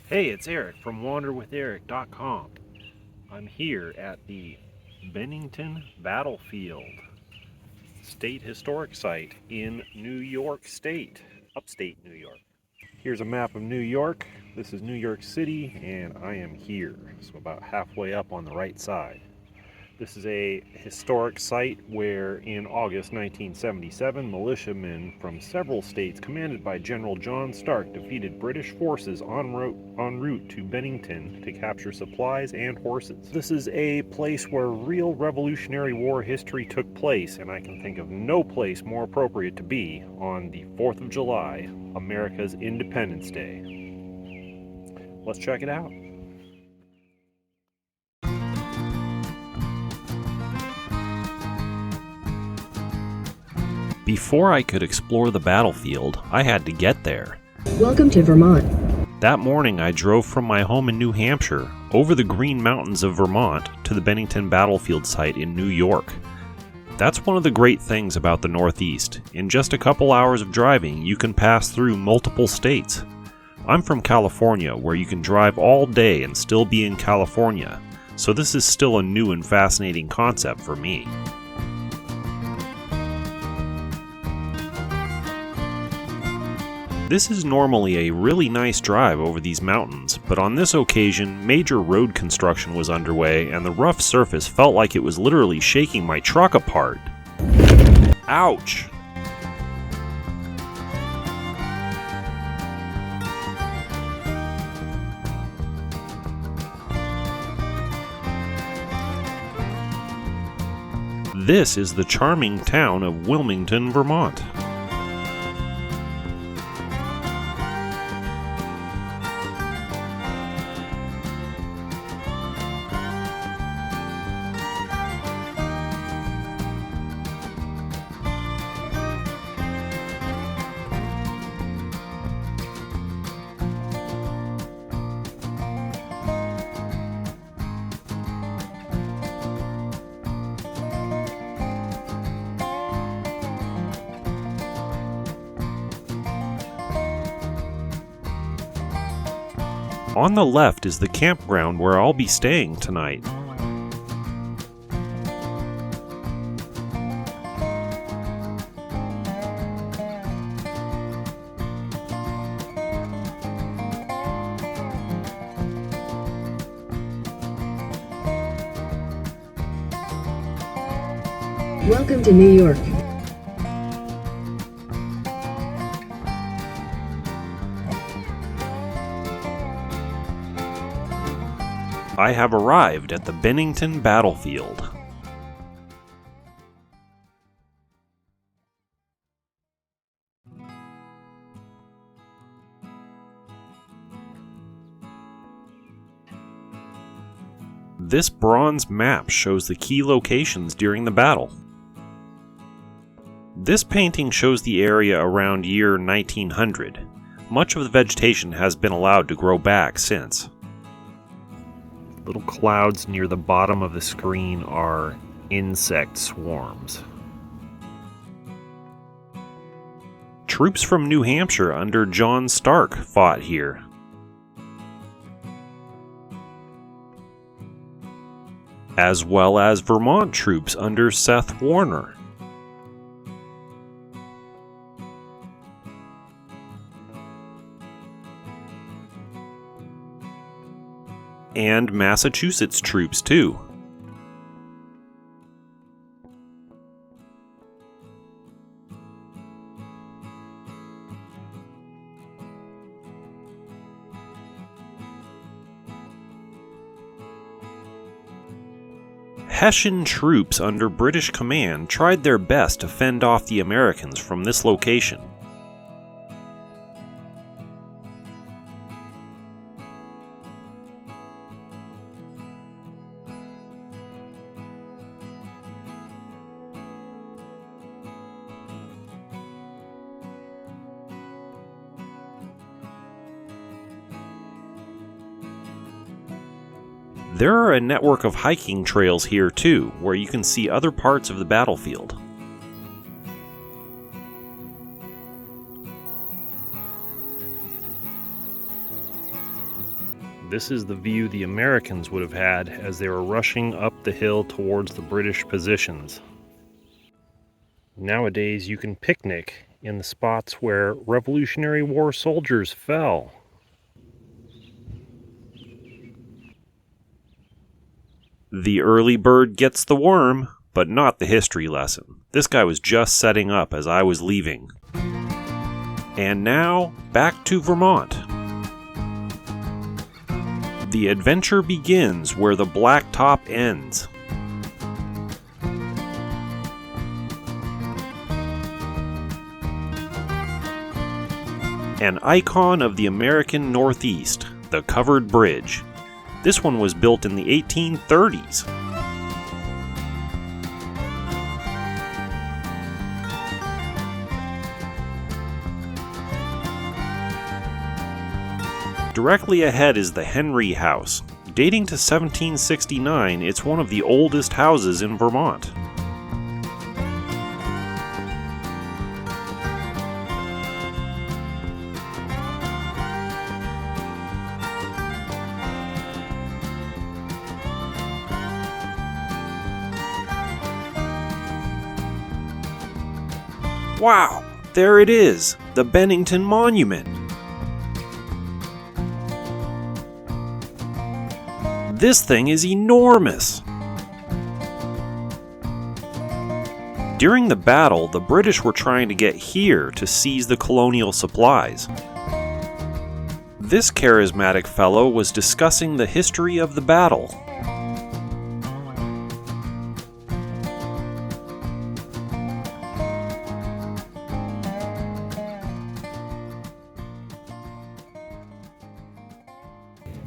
Hey, it's Eric from wanderwitheric.com. I'm here at the Bennington Battlefield State Historic Site in New York State, upstate New York. Here's a map of New York. This is New York City, and I am here, so about halfway up on the right side. This is a historic site where in August 1977, militiamen from several states commanded by General John Stark defeated British forces en route to Bennington to capture supplies and horses. This is a place where real Revolutionary War history took place, and I can think of no place more appropriate to be on the 4th of July, America's Independence Day. Let's check it out. Before I could explore the battlefield, I had to get there. Welcome to Vermont. That morning I drove from my home in New Hampshire, over the Green Mountains of Vermont, to the Bennington Battlefield site in New York. That's one of the great things about the Northeast. In just a couple hours of driving, you can pass through multiple states. I'm from California, where you can drive all day and still be in California, so this is still a new and fascinating concept for me. This is normally a really nice drive over these mountains, but on this occasion, major road construction was underway and the rough surface felt like it was literally shaking my truck apart. Ouch! This is the charming town of Wilmington, Vermont. On the left is the campground where I'll be staying tonight. Welcome to New York. I have arrived at the Bennington Battlefield. This bronze map shows the key locations during the battle. This painting shows the area around year 1900. Much of the vegetation has been allowed to grow back since. Little clouds near the bottom of the screen are insect swarms. Troops from New Hampshire under John Stark fought here. As well as Vermont troops under Seth Warner. And Massachusetts troops too. Hessian troops under British command tried their best to fend off the Americans from this location. There are a network of hiking trails here too, where you can see other parts of the battlefield. This is the view the Americans would have had as they were rushing up the hill towards the British positions. Nowadays, you can picnic in the spots where Revolutionary War soldiers fell. The early bird gets the worm, but not the history lesson. This guy was just setting up as I was leaving. And now, back to Vermont. The adventure begins where the blacktop ends. An icon of the American Northeast, the covered bridge. This one was built in the 1830s. Directly ahead is the Henry House. Dating to 1769, it's one of the oldest houses in Vermont. Wow, there it is, the Bennington Monument. This thing is enormous. During the battle, the British were trying to get here to seize the colonial supplies. This charismatic fellow was discussing the history of the battle.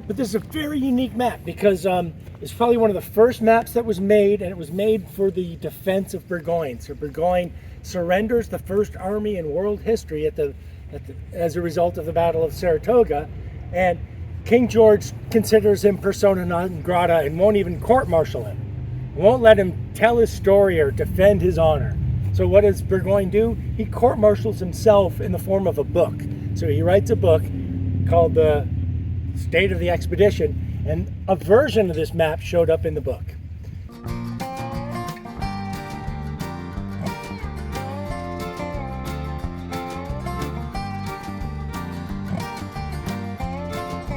But this is a very unique map because it's probably one of the first maps that was made, and it was made for the defense of Burgoyne. So Burgoyne surrenders the first army in world history as a result of the Battle of Saratoga, and King George considers him persona non grata and won't even court-martial him. Won't let him tell his story or defend his honor. So what does Burgoyne do? He court-martials himself in the form of a book. So he writes a book called the State of the Expedition, and a version of this map showed up in the book.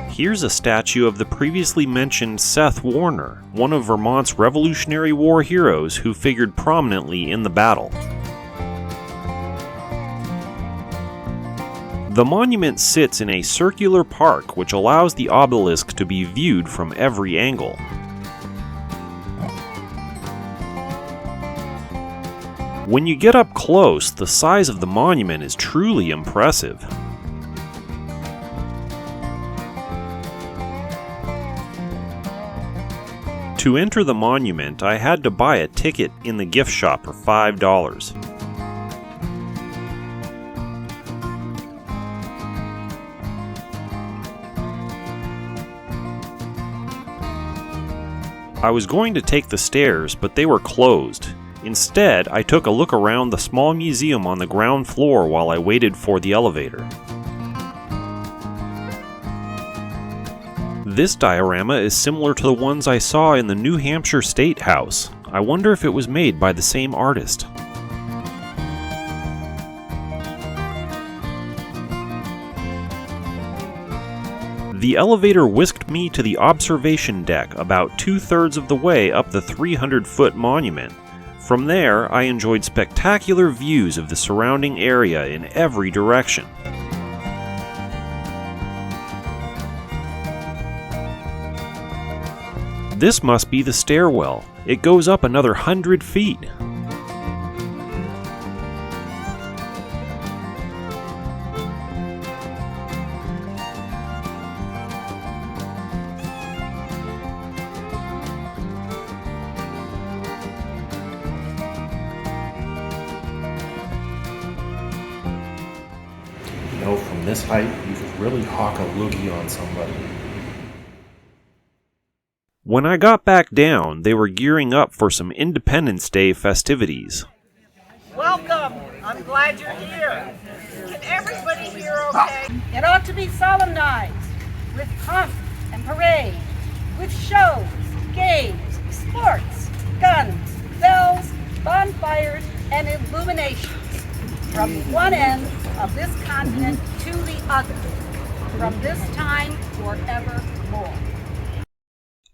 Here's a statue of the previously mentioned Seth Warner, one of Vermont's Revolutionary War heroes who figured prominently in the battle. The monument sits in a circular park which allows the obelisk to be viewed from every angle. When you get up close, the size of the monument is truly impressive. To enter the monument, I had to buy a ticket in the gift shop for $5. I was going to take the stairs, but they were closed. Instead, I took a look around the small museum on the ground floor while I waited for the elevator. This diorama is similar to the ones I saw in the New Hampshire State House. I wonder if it was made by the same artist. The elevator whisked me to the observation deck about 2/3 of the way up the 300-foot monument. From there, I enjoyed spectacular views of the surrounding area in every direction. This must be the stairwell. It goes up another 100 feet. From this height, you could really hawk a loogie on somebody. When I got back down, they were gearing up for some Independence Day festivities. Welcome! I'm glad you're here. Can everybody hear okay? It ought to be solemnized with pomp and parade with shows, games, sports, guns, bells, bonfires, and illuminations from one end of this continent to the other, from this time forevermore.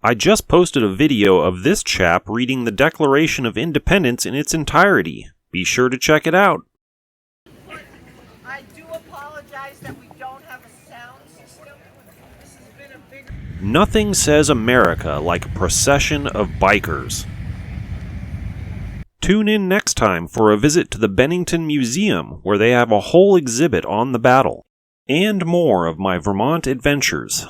I just posted a video of this chap reading the Declaration of Independence in its entirety. Be sure to check it out. I do apologize that we don't have a sound system. This has been a big... Nothing says America like a procession of bikers. Tune in next time for a visit to the Bennington Museum, where they have a whole exhibit on the battle. And more of my Vermont adventures.